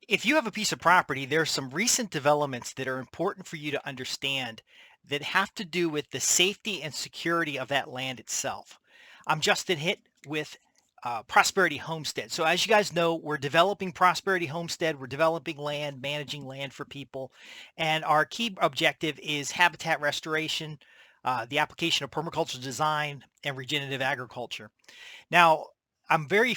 If you have a piece of property, there are some recent developments that are important for you to understand that have to do with the safety and security of that land itself. I'm Justin Hitt with Prosperity Homestead. So, as you guys know, we're developing Prosperity Homestead. We're developing land, managing land for people. And our key objective is habitat restoration, the application of permaculture design, and regenerative agriculture. Now, I'm a very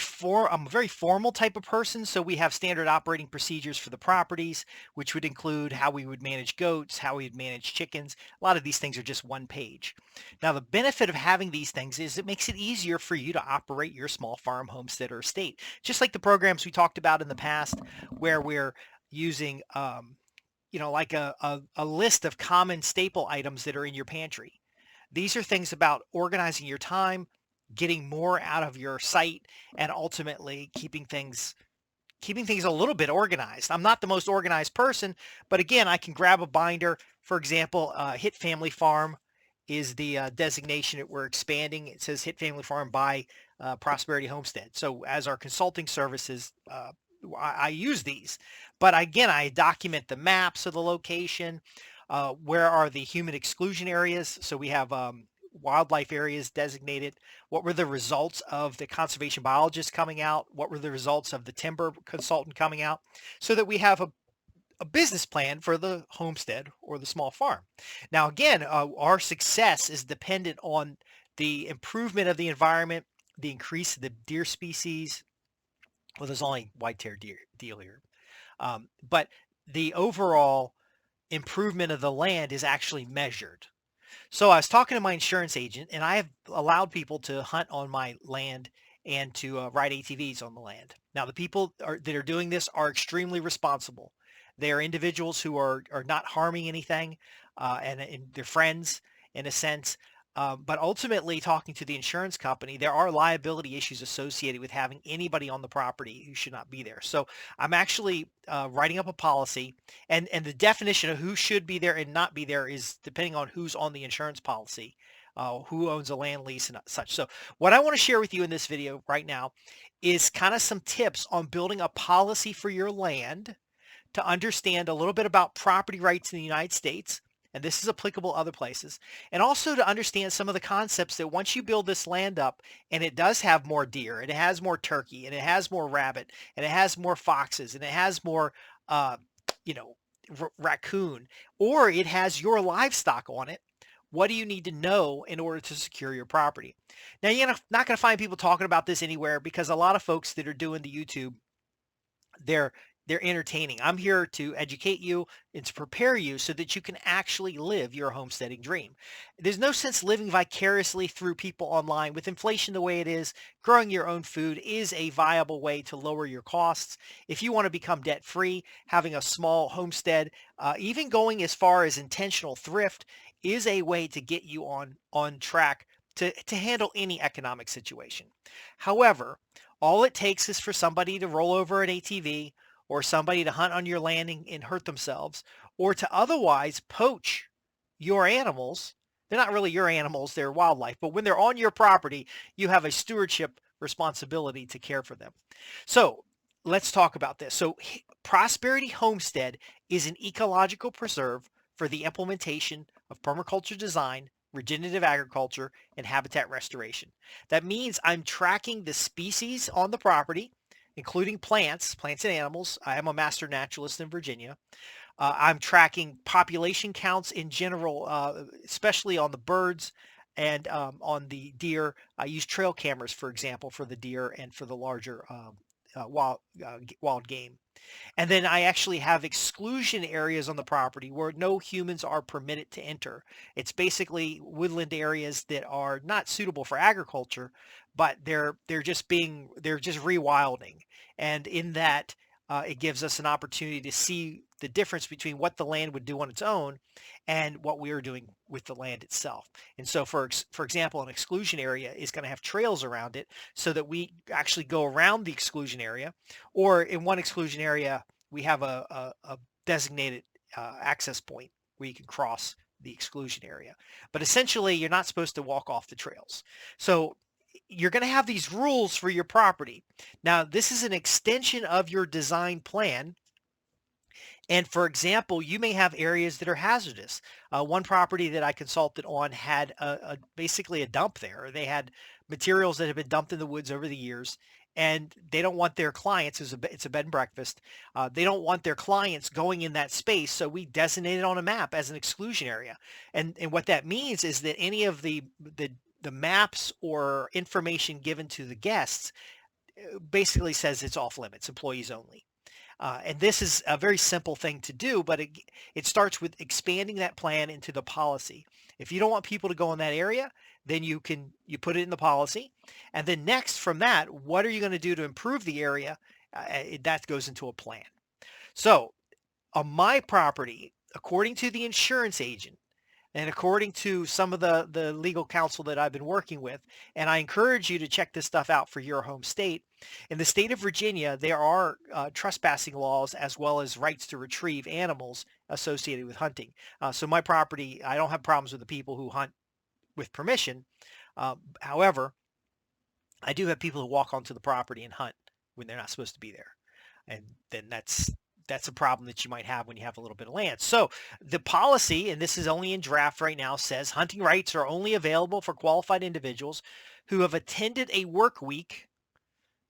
formal type of person, so we have standard operating procedures for the properties, which would include how we would manage goats, how we would manage chickens. A lot of these things are just one page. Now, the benefit of having these things is it makes it easier for you to operate your small farm, homestead, or estate. Just like the programs we talked about in the past, where we're using like a list of common staple items that are in your pantry. These are things about organizing your time, getting more out of your site, and ultimately keeping things a little bit organized. I'm not the most organized person, but again, I can grab a binder. For example, Hit Family Farm is the designation that we're expanding. It says Hit Family Farm by Prosperity Homestead. So as our consulting services, I use these. But again, I document the maps of the location. Where are the human exclusion areas? So we have wildlife areas designated. What were the results of the conservation biologist coming out? What were the results of the timber consultant coming out? So that we have a business plan for the homestead or the small farm. Now, again, our success is dependent on the improvement of the environment, the increase of the deer species. Well, there's only white-tailed deer here, but the overall improvement of the land is actually measured. So I was talking to my insurance agent, and I have allowed people to hunt on my land and to ride ATVs on the land. Now, the people that are doing this are extremely responsible. They are individuals who are not harming anything, and they're friends in a sense. But ultimately, talking to the insurance company, there are liability issues associated with having anybody on the property who should not be there. So I'm actually writing up a policy, and the definition of who should be there and not be there is depending on who's on the insurance policy, who owns a land lease and such. So what I want to share with you in this video right now is kind of some tips on building a policy for your land to understand a little bit about property rights in the United States, and this is applicable other places, and also to understand some of the concepts that once you build this land up and it does have more deer and it has more turkey and it has more rabbit and it has more foxes and it has more uh, you know raccoon, or it has your livestock on it, what do you need to know in order to secure your property? Now, you're not going to find people talking about this anywhere because a lot of folks that are doing the YouTube, they're they're entertaining. I'm here to educate you and to prepare you so that you can actually live your homesteading dream. There's no sense living vicariously through people online. With inflation the way it is, growing your own food is a viable way to lower your costs. If you want to become debt free, having a small homestead, even going as far as intentional thrift is a way to get you on track to handle any economic situation. However, all it takes is for somebody to roll over an ATV, or somebody to hunt on your land and hurt themselves, or to otherwise poach your animals. They're not really your animals, they're wildlife, but when they're on your property, you have a stewardship responsibility to care for them. So let's talk about this. So Prosperity Homestead is an ecological preserve for the implementation of permaculture design, regenerative agriculture, and habitat restoration. That means I'm tracking the species on the property, including plants and animals. I am a master naturalist in Virginia. I'm tracking population counts in general, especially on the birds and on the deer. I use trail cameras, for example, for the deer and for the larger wild game. And then I actually have exclusion areas on the property where no humans are permitted to enter. It's basically woodland areas that are not suitable for agriculture, but they're just rewilding. And in that, it gives us an opportunity to see the difference between what the land would do on its own and what we are doing with the land itself. And so, for example, an exclusion area is going to have trails around it so that we actually go around the exclusion area, or in one exclusion area, we have a designated access point where you can cross the exclusion area. But essentially, you're not supposed to walk off the trails. So you're going to have these rules for your property. Now, this is an extension of your design plan, And for example, you may have areas that are hazardous. One property that I consulted on had basically a dump there. They had materials that have been dumped in the woods over the years, and they don't want their clients. It's a bed and breakfast. They don't want their clients going in that space, so we designated on a map as an exclusion area. And what that means is that any of the maps or information given to the guests basically says it's off limits, employees only. And this is a very simple thing to do, but it starts with expanding that plan into the policy. If you don't want people to go in that area, then you put it in the policy. And then next from that, what are you going to do to improve the area? That goes into a plan. So on my property, according to the insurance agent, and according to some of the legal counsel that I've been working with, and I encourage you to check this stuff out for your home state. In the state of Virginia, there are trespassing laws as well as rights to retrieve animals associated with hunting. So my property, I don't have problems with the people who hunt with permission. However, I do have people who walk onto the property and hunt when they're not supposed to be there. And then that's a problem that you might have when you have a little bit of land. So the policy, and this is only in draft right now, says hunting rights are only available for qualified individuals who have attended a work week.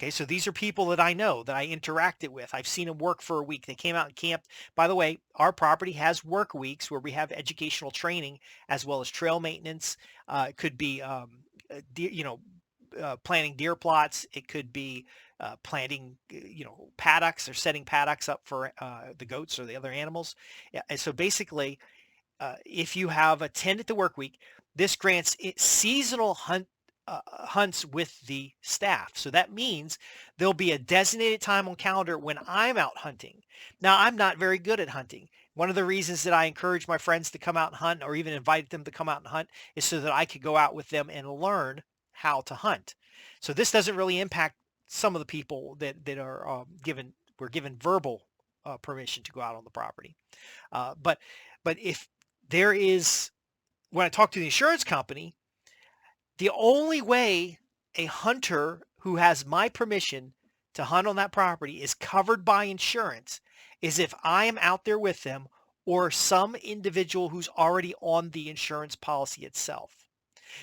Okay, so these are people that I know, that I interacted with. I've seen them work for a week. They came out and camped. By the way, our property has work weeks where we have educational training as well as trail maintenance. It could be, deer, planting deer plots. It could be planting, paddocks or setting paddocks up for the goats or the other animals. Yeah, and so basically, if you have attended the work week, this grants seasonal hunts with the staff. So that means there'll be a designated time on calendar when I'm out hunting. Now, I'm not very good at hunting. One of the reasons that I encourage my friends to come out and hunt or even invite them to come out and hunt is so that I could go out with them and learn how to hunt. So this doesn't really impact some of the people that are were given verbal permission to go out on the property. But if there is, when I talk to the insurance company, the only way a hunter who has my permission to hunt on that property is covered by insurance is if I am out there with them or some individual who's already on the insurance policy itself.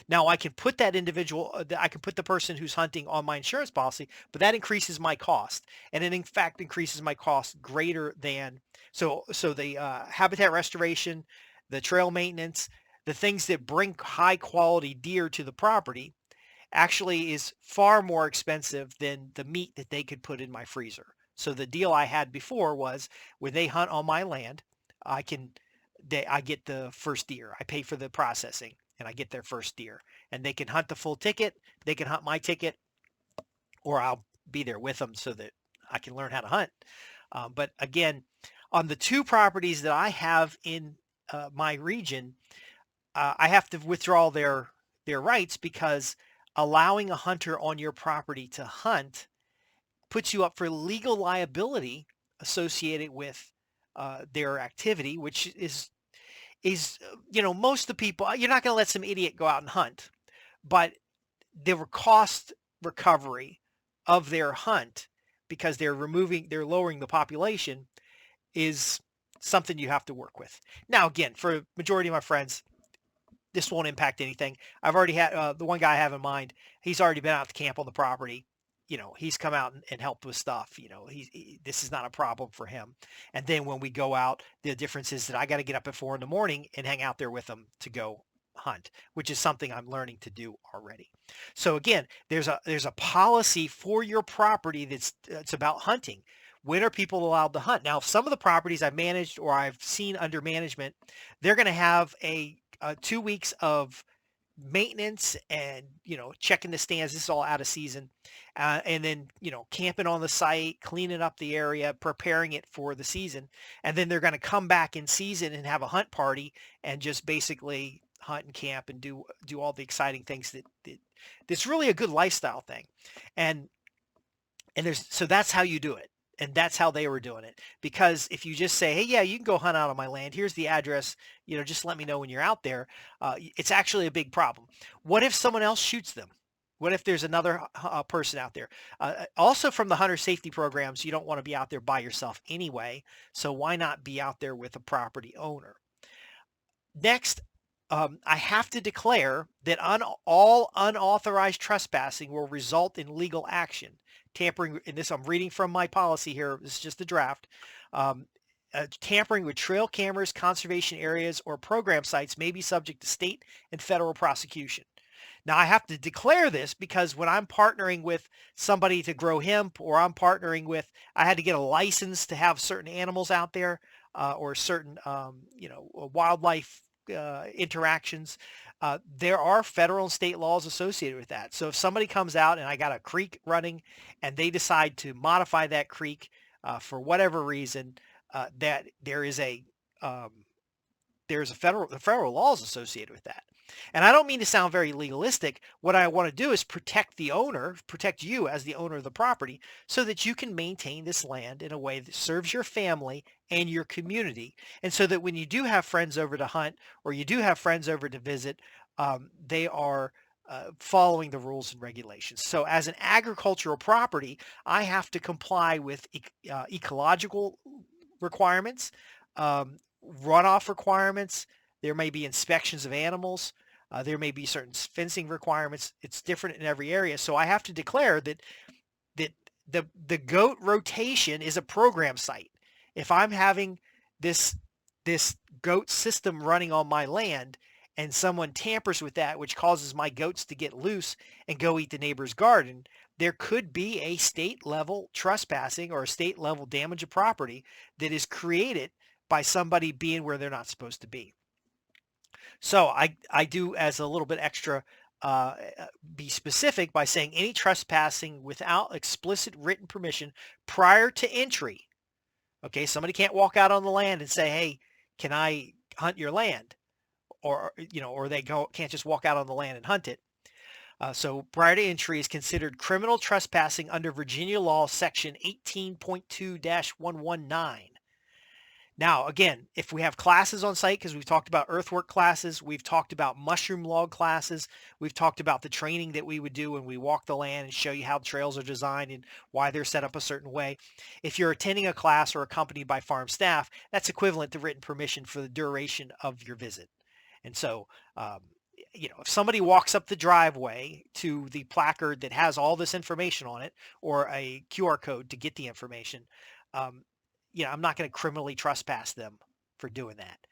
Now I can put that individual, I can put the person who's hunting on my insurance policy, but that increases my cost. And it in fact increases my cost greater than, so the habitat restoration, the trail maintenance, the things that bring high quality deer to the property actually is far more expensive than the meat that they could put in my freezer. So the deal I had before was when they hunt on my land, I can I get the first deer. I pay for the processing and I get their first deer. And they can hunt the full ticket, they can hunt my ticket, or I'll be there with them so that I can learn how to hunt. But again, on the two properties that I have in my region, I have to withdraw their rights because allowing a hunter on your property to hunt puts you up for legal liability associated with their activity, which is most of the people, you're not going to let some idiot go out and hunt, but the cost recovery of their hunt because they're lowering the population is something you have to work with. Now, again, for majority of my friends, this won't impact anything. I've already had the one guy I have in mind. He's already been out to camp on the property. He's come out and helped with stuff. This is not a problem for him. And then when we go out, the difference is that I got to get up at 4 a.m. and hang out there with them to go hunt, which is something I'm learning to do already. So again, there's a policy for your property it's about hunting. When are people allowed to hunt? Now, some of the properties I've managed or I've seen under management, they're going to have a 2 weeks of maintenance and checking the stands. This is all out of season, and then camping on the site, cleaning up the area, preparing it for the season, and then they're going to come back in season and have a hunt party and just basically hunt and camp and do all the exciting things that's really a good lifestyle thing. And that's how you do it. And that's how they were doing it. Because if you just say, hey, yeah, you can go hunt out on my land. Here's the address. Just let me know when you're out there. It's actually a big problem. What if someone else shoots them? What if there's another person out there? Also, from the hunter safety programs, you don't want to be out there by yourself anyway. So why not be out there with a property owner? Next, I have to declare that all unauthorized trespassing will result in legal action. Tampering, and this I'm reading from my policy here. This is just the draft. Um, Tampering with trail cameras, conservation areas, or program sites may be subject to state and federal prosecution. Now I have to declare this because when I'm partnering with somebody to grow hemp, or I had to get a license to have certain animals out there, or certain, wildlife interactions. There are federal and state laws associated with that. So if somebody comes out and I got a creek running and they decide to modify that creek for whatever reason, that um, there's federal laws associated with that. And I don't mean to sound very legalistic. What I want to do is protect you as the owner of the property, so that you can maintain this land in a way that serves your family and your community. And so that when you do have friends over to hunt, or you do have friends over to visit, they are following the rules and regulations. So as an agricultural property, I have to comply with ecological requirements, um, runoff requirements. There may be inspections of animals. There may be certain fencing requirements. It's different in every area. So I have to declare that the goat rotation is a program site. If I'm having this this goat system running on my land and someone tampers with that, which causes my goats to get loose and go eat the neighbor's garden, there could be a state level trespassing or a state level damage of property that is created by somebody being where they're not supposed to be. So I do, as a little bit extra, be specific by saying any trespassing without explicit written permission prior to entry. Okay, somebody can't walk out on the land and say, "Hey, can I hunt your land?" Or they can't just walk out on the land and hunt it. So prior to entry is considered criminal trespassing under Virginia law section 18.2-119. Now, again, if we have classes on site, because we've talked about earthwork classes, we've talked about mushroom log classes, we've talked about the training that we would do when we walk the land and show you how trails are designed and why they're set up a certain way. If you're attending a class or accompanied by farm staff, that's equivalent to written permission for the duration of your visit. And so, um, if somebody walks up the driveway to the placard that has all this information on it, or a QR code to get the information, um, I'm not going to criminally trespass them for doing that.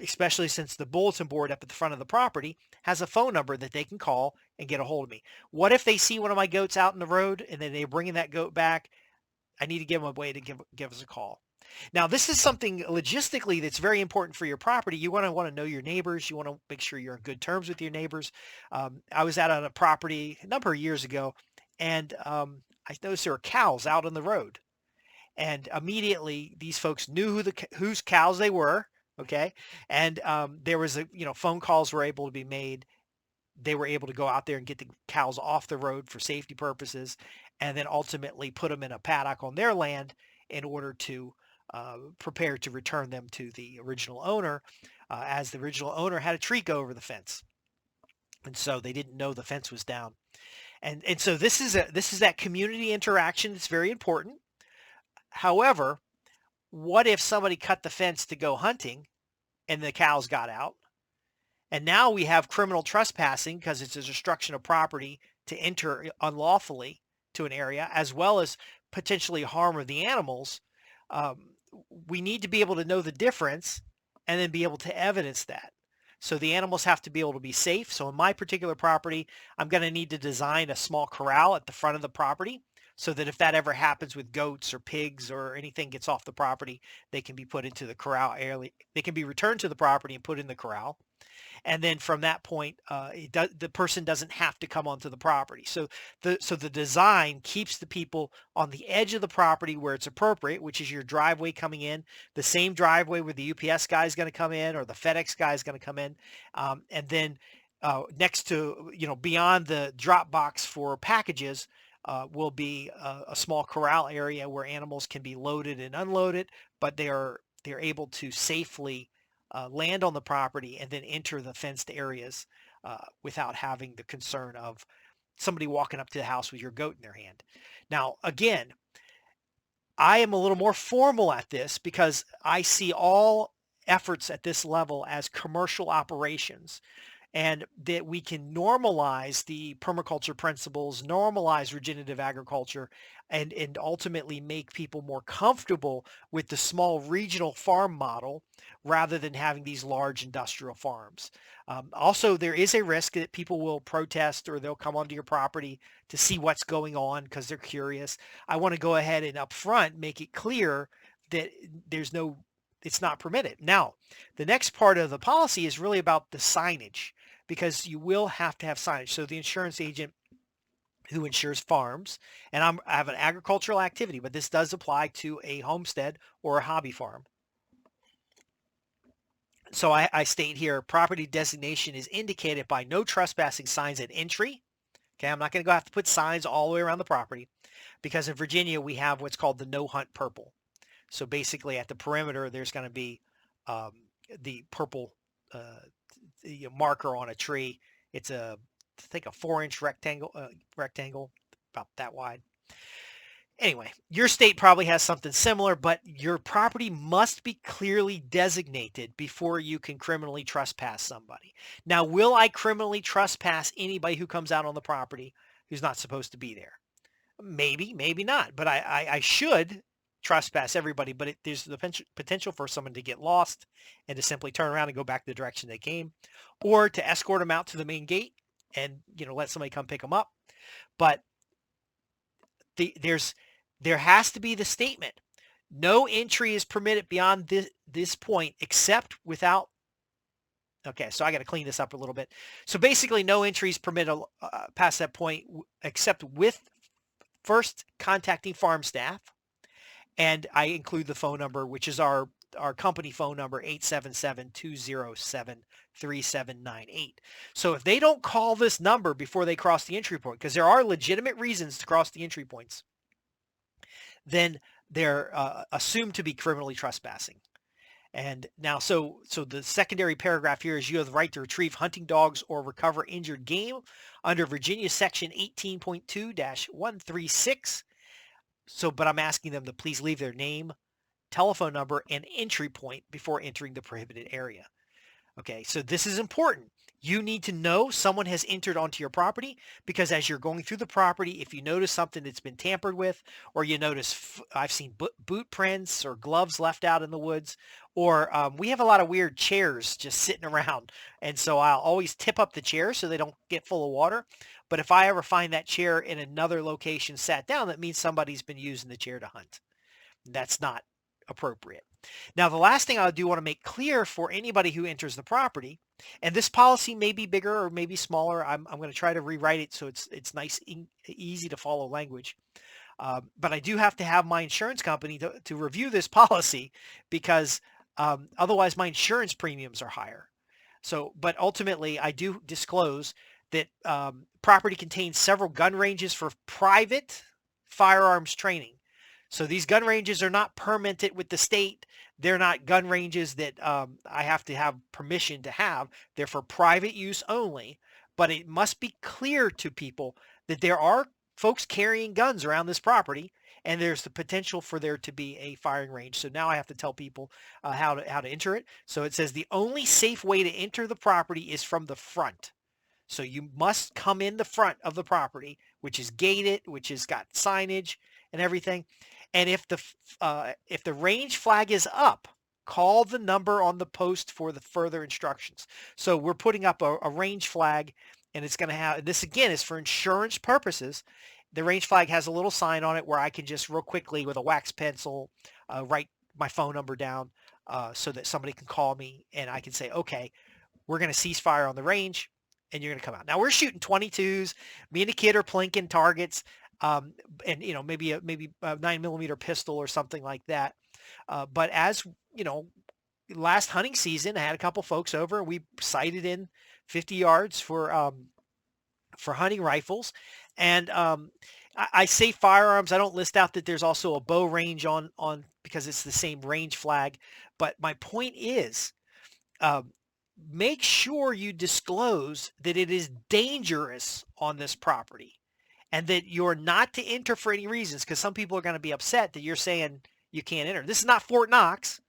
Especially since the bulletin board up at the front of the property has a phone number that they can call and get a hold of me. What if they see one of my goats out in the road and then they're bringing that goat back? I need to give them a way to give us a call. Now, this is something logistically that's very important for your property. You want to know your neighbors. You want to make sure you're on good terms with your neighbors. I was out on a property a number of years ago, and I noticed there were cows out on the road. And immediately these folks knew whose cows they were. Okay. And there was phone calls were able to be made. They were able to go out there and get the cows off the road for safety purposes, and then ultimately put them in a paddock on their land in order to prepare to return them to the original owner, as the original owner had a tree go over the fence, and so they didn't know the fence was down. And so this is that community interaction that's very important. However, what if somebody cut the fence to go hunting and the cows got out? And now we have criminal trespassing because it's a destruction of property to enter unlawfully to an area, as well as potentially harm of the animals. Um, we need to be able to know the difference and then be able to evidence that. So the animals have to be able to be safe. So in my particular property, I'm going to need to design a small corral at the front of the property, so that if that ever happens with goats or pigs or anything gets off the property, they can be put into the corral area. They can be returned to the property and put in the corral, and then from that point, the person doesn't have to come onto the property. So the design keeps the people on the edge of the property where it's appropriate, which is your driveway coming in, the same driveway where the UPS guy is going to come in or the FedEx guy is going to come in, and then next to, beyond the drop box for packages, will be a small corral area where animals can be loaded and unloaded, but they're able to safely land on the property and then enter the fenced areas without having the concern of somebody walking up to the house with your goat in their hand. Now, again, I am a little more formal at this because I see all efforts at this level as commercial operations, and that we can normalize the permaculture principles, normalize regenerative agriculture, and ultimately make people more comfortable with the small regional farm model rather than having these large industrial farms. Also, there is a risk that people will protest or they'll come onto your property to see what's going on because they're curious. I want to go ahead and upfront make it clear that there's no, it's not permitted. Now, the next part of the policy is really about the signage, because you will have to have signage. So the insurance agent who insures farms, and I have an agricultural activity, but this does apply to a homestead or a hobby farm. So I state here, property designation is indicated by no trespassing signs at entry. Okay, I'm not going to go have to put signs all the way around the property, because in Virginia we have what's called the no hunt purple. So basically at the perimeter, there's going to be um, the purple uh, marker on a tree. It's I think a 4-inch rectangle about that wide. Anyway, your state probably has something similar, but your property must be clearly designated before you can criminally trespass somebody. Now, will I criminally trespass anybody who comes out on the property who's not supposed to be there? Maybe, maybe not, but I should trespass everybody, but there's the potential for someone to get lost and to simply turn around and go back the direction they came, or to escort them out to the main gate and let somebody come pick them up. But there has to be the statement: no entry is permitted beyond this point except without. Okay, so I got to clean this up a little bit. So basically, no entry is permitted past that point except with first contacting farm staff, and I include the phone number, which is our company phone number, 877-207-3798. So if they don't call this number before they cross the entry point, because there are legitimate reasons to cross the entry points, then they're assumed to be criminally trespassing. And now, so the secondary paragraph here is you have the right to retrieve hunting dogs or recover injured game under Virginia Section 18.2-136. So, but I'm asking them to please leave their name, telephone number, and entry point before entering the prohibited area. Okay, so this is important. You need to know someone has entered onto your property, because as you're going through the property, if you notice something that's been tampered with, or you notice, I've seen boot prints or gloves left out in the woods, or we have a lot of weird chairs just sitting around. And so I'll always tip up the chair so they don't get full of water. But if I ever find that chair in another location sat down, that means somebody's been using the chair to hunt. That's not appropriate. Now, the last thing I do want to make clear for anybody who enters the property, and this policy may be bigger or maybe smaller. I'm going to try to rewrite it so it's nice, easy to follow language. But I do have to have my insurance company to review this policy, because otherwise my insurance premiums are higher. So, but ultimately I do disclose that property contains several gun ranges for private firearms training. So these gun ranges are not permitted with the state. They're not gun ranges that I have to have permission to have. They're for private use only. But it must be clear to people that there are folks carrying guns around this property, and there's the potential for there to be a firing range. So now I have to tell people how to enter it. So it says the only safe way to enter the property is from the front. So you must come in the front of the property, which is gated, which has got signage and everything. And if the range flag is up, call the number on the post for the further instructions. So we're putting up a range flag, and it's going to have, this again is for insurance purposes. The range flag has a little sign on it where I can just real quickly with a wax pencil write my phone number down so that somebody can call me and I can say, okay, we're going to cease fire on the range and you're going to come out. Now we're shooting 22s. Me and the kid are plinking targets, and maybe a 9mm pistol or something like that. But as you know, last hunting season, I had a couple folks over. We sighted in 50 yards for hunting rifles, and I say firearms. I don't list out that there's also a bow range on because it's the same range flag. But my point is, um, make sure you disclose that it is dangerous on this property and that you're not to enter for any reasons, because some people are going to be upset that you're saying you can't enter. This is not Fort Knox.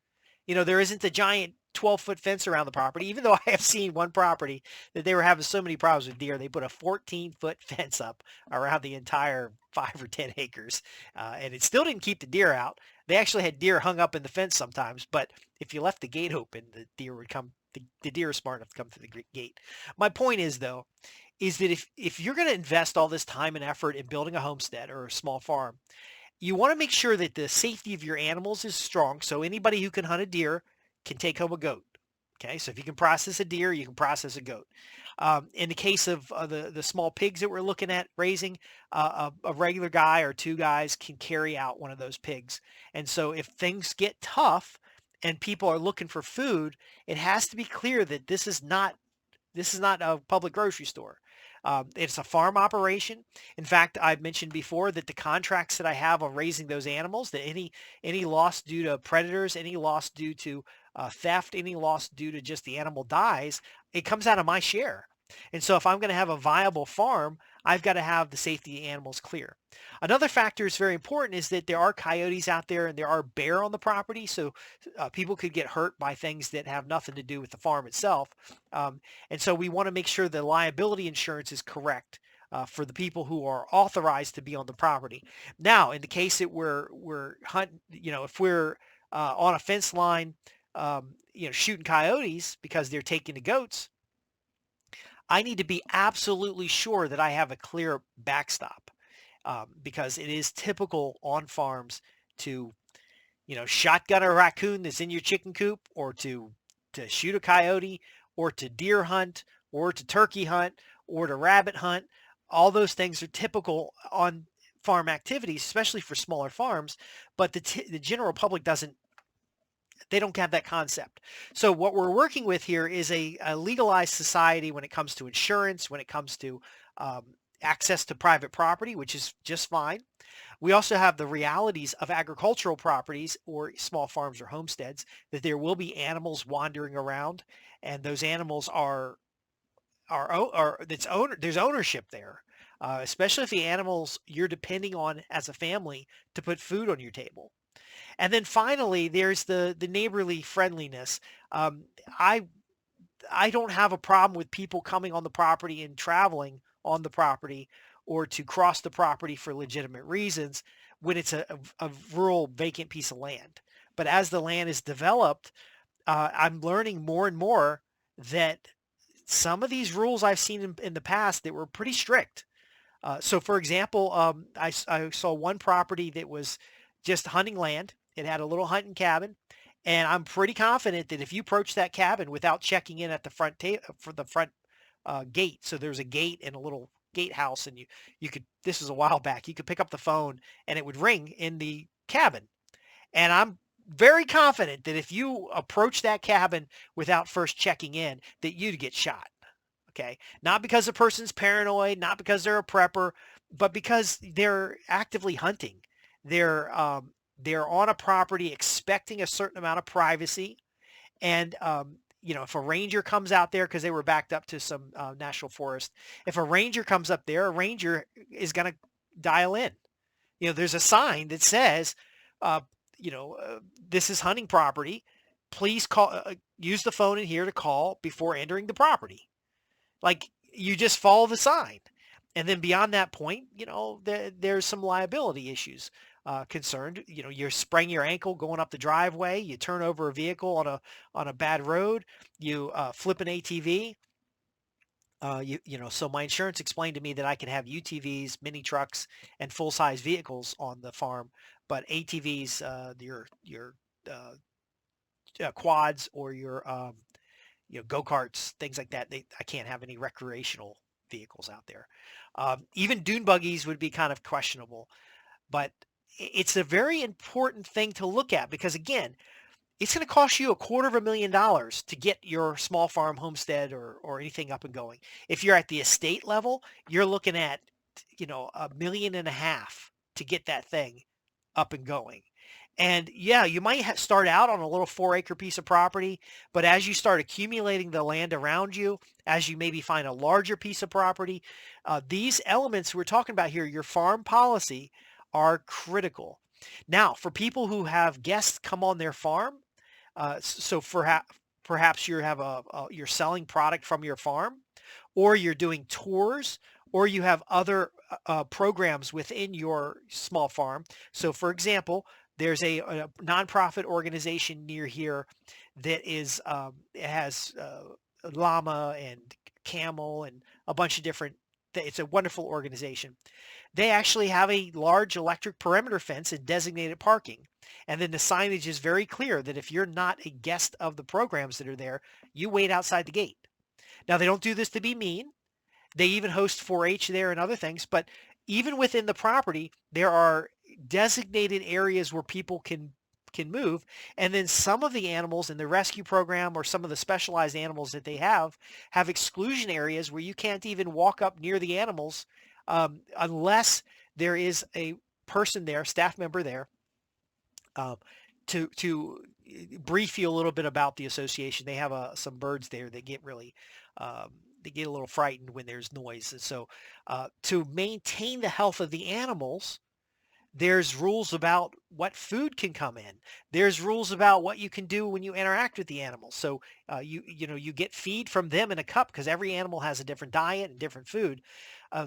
There isn't a giant 12-foot fence around the property, even though I have seen one property that they were having so many problems with deer. They put a 14-foot fence up around the entire 5 or 10 acres, and it still didn't keep the deer out. They actually had deer hung up in the fence sometimes, but if you left the gate open, the deer would come. The deer are smart enough to come through the gate. My point is, though, is that if you're going to invest all this time and effort in building a homestead or a small farm, you want to make sure that the safety of your animals is strong. So anybody who can hunt a deer can take home a goat. Okay, so if you can process a deer, you can process a goat. In the case of the small pigs that we're looking at raising, a regular guy or two guys can carry out one of those pigs. And so if things get tough and people are looking for food, it has to be clear that this is not a public grocery store. It's a farm operation. In fact, I've mentioned before that the contracts that I have on raising those animals, that any loss due to predators, any loss due to theft, any loss due to just the animal dies, it comes out of my share. And so if I'm going to have a viable farm, I've got to have the safety of the animals clear. Another factor is very important is that there are coyotes out there and there are bear on the property. So people could get hurt by things that have nothing to do with the farm itself. And so we want to make sure the liability insurance is correct for the people who are authorized to be on the property. Now, in the case that we're hunting, if we're on a fence line, shooting coyotes because they're taking the goats, I need to be absolutely sure that I have a clear backstop, because it is typical on farms to shotgun a raccoon that's in your chicken coop, or to shoot a coyote, or to deer hunt, or to turkey hunt, or to rabbit hunt. All those things are typical on farm activities, especially for smaller farms, but the general public doesn't they don't have that concept. So what we're working with here is a legalized society when it comes to insurance, when it comes to um, access to private property, which is just fine. We also have the realities of agricultural properties or small farms or homesteads, that there will be animals wandering around, and those animals are there's ownership there, especially if the animals you're depending on as a family to put food on your table. And then finally, there's the neighborly friendliness. Um, I I don't have a problem with people coming on the property and traveling on the property, or to cross the property for legitimate reasons when it's a rural vacant piece of land. But as the land is developed, I'm learning more and more that some of these rules I've seen in the past that were pretty strict. So for example, I saw one property that was just hunting land. It had a little hunting cabin. And I'm pretty confident that if you approach that cabin without checking in at the for the front gate, so there's a gate and a little gatehouse, and you could, this was a while back, you could pick up the phone and it would ring in the cabin. And I'm very confident that if you approach that cabin without first checking in, that you'd get shot. Okay. Not because the person's paranoid, not because they're a prepper, but because they're actively hunting. They're, they're on a property expecting a certain amount of privacy. And, if a ranger comes out there, because they were backed up to some national forest, if a ranger comes up there, a ranger is going to dial in. There's a sign that says, uh, this is hunting property. Please use the phone in here to call before entering the property. Like, you just follow the sign. And then beyond that point, there's some liability issues concerned. You're spraying your ankle going up the driveway. You turn over a vehicle on a bad road. You flip an ATV. So my insurance explained to me that I can have UTVs, mini trucks, and full size vehicles on the farm, but ATVs, your uh, quads, or your go-karts, things like that. I can't have any recreational vehicles out there. Even dune buggies would be kind of questionable, but it's a very important thing to look at, because again, it's going to cost you $250,000 to get your small farm homestead or anything up and going. If you're at the estate level, you're looking at, $1.5 million to get that thing up and going. And yeah, you might start out on a little 4-acre piece of property, but as you start accumulating the land around you, as you maybe find a larger piece of property, these elements we're talking about here, your farm policy, are critical. Now, for people who have guests come on their farm, so perhaps you're selling product from your farm, or you're doing tours, or you have other programs within your small farm. So, for example, there's a nonprofit organization near here that it has llama and camel and a bunch of different. It's a wonderful organization. They actually have a large electric perimeter fence and designated parking. And then the signage is very clear that if you're not a guest of the programs that are there, you wait outside the gate. Now, they don't do this to be mean. They even host 4-H there and other things, but even within the property, there are designated areas where people can move, and then some of the animals in the rescue program or some of the specialized animals that they have exclusion areas where you can't even walk up near the animals unless there is a person there, staff member there, um, to brief you a little bit about the association. They have some birds there that get really they get a little frightened when there's noise, and so to maintain the health of the animals, there's rules about what food can come in. There's rules about what you can do when you interact with the animals. So you get feed from them in a cup because every animal has a different diet and different food.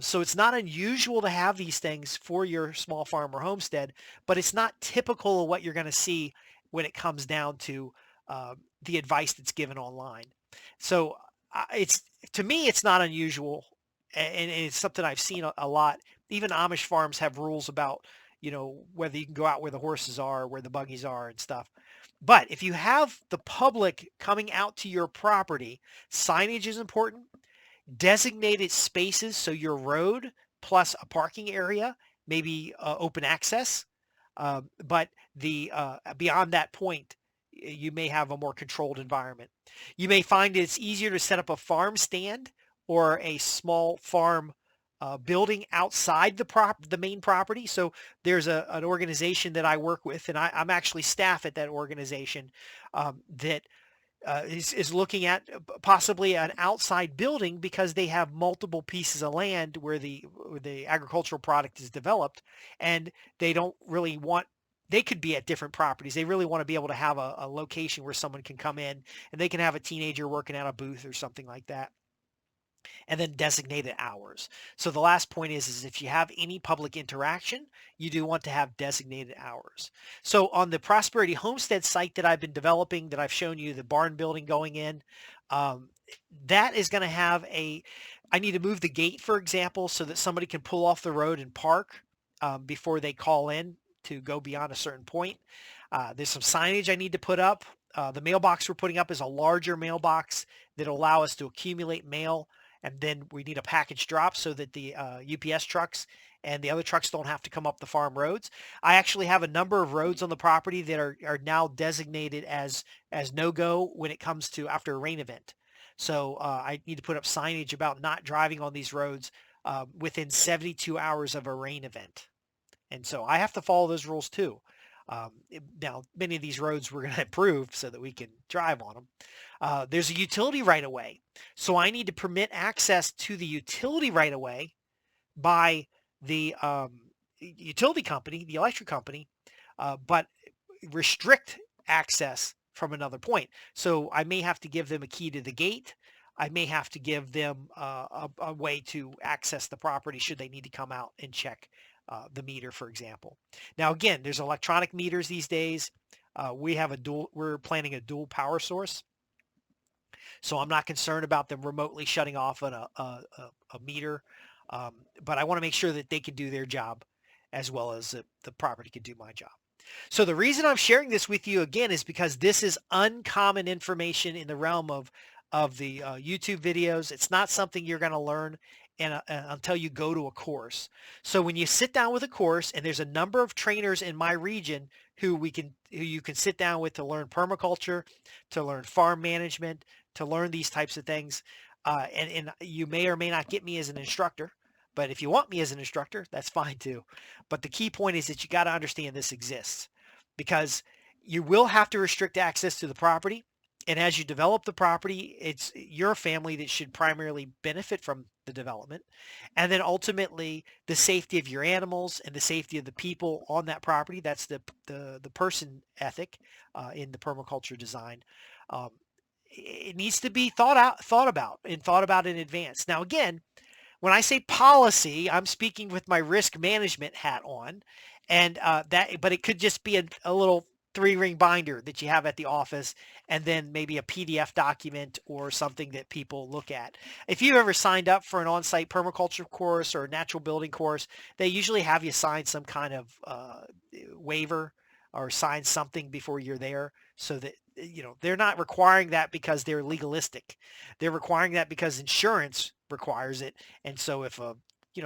So it's not unusual to have these things for your small farm or homestead, but it's not typical of what you're going to see when it comes down to the advice that's given online. So it's to me, it's not unusual, and it's something I've seen a lot. Even Amish farms have rules about whether you can go out where the horses are, where the buggies are and stuff. But if you have the public coming out to your property, signage is important. Designated spaces, so your road plus a parking area, maybe open access. But the beyond that point, you may have a more controlled environment. You may find it's easier to set up a farm stand or a small farm building outside the main property. So there's an organization that I work with, and I'm actually staff at that organization that is looking at possibly an outside building because they have multiple pieces of land where the agricultural product is developed, and they don't really want. They could be at different properties. They really want to be able to have a location where someone can come in and they can have a teenager working at a booth or something like that, and then designated hours. So the last point is if you have any public interaction, you do want to have designated hours. So on the Prosperity Homestead site that I've been developing, that I've shown you the barn building going in, um, that is going to have I need to move the gate, for example, so that somebody can pull off the road and park before they call in to go beyond a certain point. There's some signage I need to put up. The mailbox we're putting up is a larger mailbox that'll allow us to accumulate mail, and then we need a package drop so that the UPS trucks and the other trucks don't have to come up the farm roads. I actually have a number of roads on the property that are now designated as no-go when it comes to after a rain event. So I need to put up signage about not driving on these roads within 72 hours of a rain event. And so I have to follow those rules too. Now, many of these roads we're going to improve so that we can drive on them. There's a utility right of way. So I need to permit access to the utility right of way by the utility company, the electric company, but restrict access from another point. So I may have to give them a key to the gate. I may have to give them a way to access the property should they need to come out and check the meter, for example. Now, again, there's electronic meters these days. We're planning a dual power source. So I'm not concerned about them remotely shutting off a meter. But I want to make sure that they can do their job as well as the property can do my job. So the reason I'm sharing this with you again is because this is uncommon information in the realm of the YouTube videos. It's not something you're going to learn until you go to a course. So when you sit down with a course, and there's a number of trainers in my region who you can sit down with to learn permaculture, to learn farm management, to learn these types of things. And you may or may not get me as an instructor, but if you want me as an instructor, that's fine too. But the key point is that you got to understand this exists, because you will have to restrict access to the property. And as you develop the property, it's your family that should primarily benefit from the development. And then ultimately the safety of your animals and the safety of the people on that property. That's the person ethic in the permaculture design. Um, it needs to be thought about, and thought about in advance. Now, again, when I say policy, I'm speaking with my risk management hat on, and but it could just be a little three-ring binder that you have at the office, and then maybe a PDF document or something that people look at. If you ever signed up for an on-site permaculture course or a natural building course, they usually have you sign some kind of waiver or sign something before you're there, so that they're not requiring that because they're legalistic. They're requiring that because insurance requires it. And so if a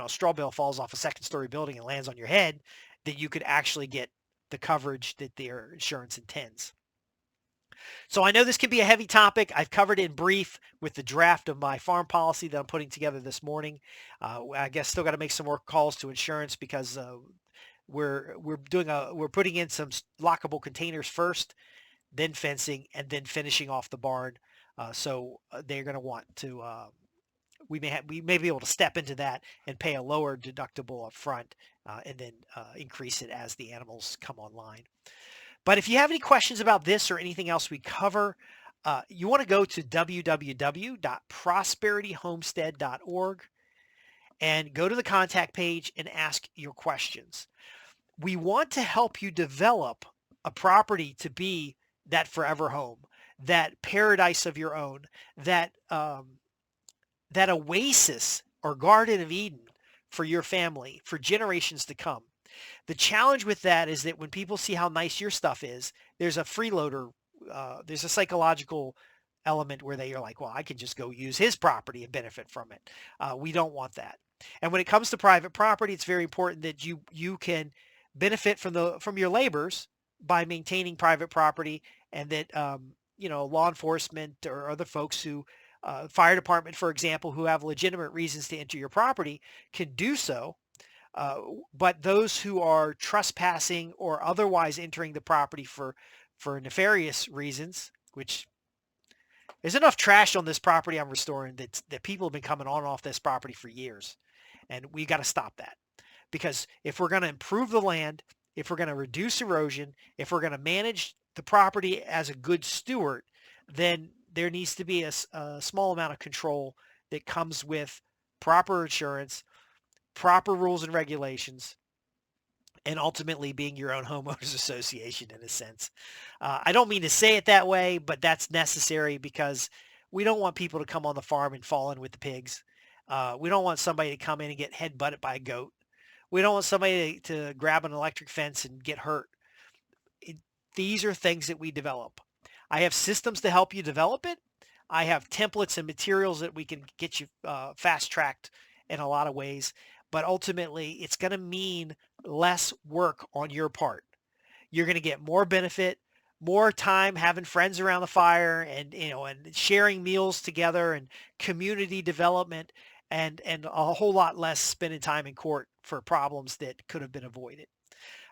straw bale falls off a second story building and lands on your head, that you could actually get the coverage that their insurance intends. So I know this can be a heavy topic. I've covered it in brief with the draft of my farm policy that I'm putting together this morning. I guess still got to make some more calls to insurance because we're putting in some lockable containers first, then fencing, and then finishing off the barn. So they're going to want to we may be able to step into that and pay a lower deductible up front, and then increase it as the animals come online. But if you have any questions about this or anything else we cover, you want to go to www.prosperityhomestead.org and go to the contact page and ask your questions. We want to help you develop a property to be that forever home, that paradise of your own, that oasis or Garden of Eden for your family for generations to come. The challenge with that is that when people see how nice your stuff is, there's a freeloader, there's a psychological element where they are like, well, I can just go use his property and benefit from it. We don't want that. And when it comes to private property, it's very important that you can benefit from your labors by maintaining private property, and that law enforcement or other folks who fire department, for example, who have legitimate reasons to enter your property can do so. Uh, but those who are trespassing or otherwise entering the property for nefarious reasons, which there's enough trash on this property I'm restoring that people have been coming on and off this property for years, and we got to stop that. Because if we're going to improve the land, if we're going to reduce erosion, if we're going to manage the property as a good steward, then there needs to be a small amount of control that comes with proper insurance, proper rules and regulations, and ultimately being your own homeowners association in a sense. I don't mean to say it that way, but that's necessary because we don't want people to come on the farm and fall in with the pigs. We don't want somebody to come in and get head butted by a goat. We don't want somebody to grab an electric fence and get hurt. It, these are things that we develop. I have systems to help you develop it. I have templates and materials that we can get you fast tracked in a lot of ways. But ultimately, it's going to mean less work on your part. You're going to get more benefit, more time having friends around the fire, and sharing meals together, and community development, and a whole lot less spending time in court for problems that could have been avoided.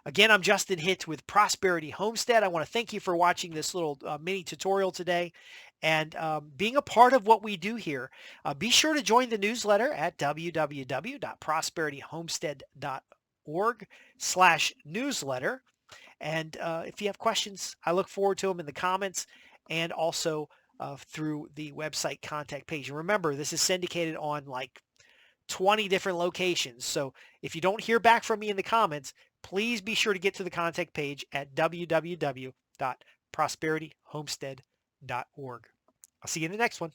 Again, I'm Justin Hitt with Prosperity Homestead. I want to thank you for watching this little mini tutorial today and being a part of what we do here. Be sure to join the newsletter at www.prosperityhomestead.org/newsletter. And if you have questions, I look forward to them in the comments, and also through the website contact page. And remember, this is syndicated on like 20 different locations. So if you don't hear back from me in the comments, please be sure to get to the contact page at www.prosperityhomestead.org. I'll see you in the next one.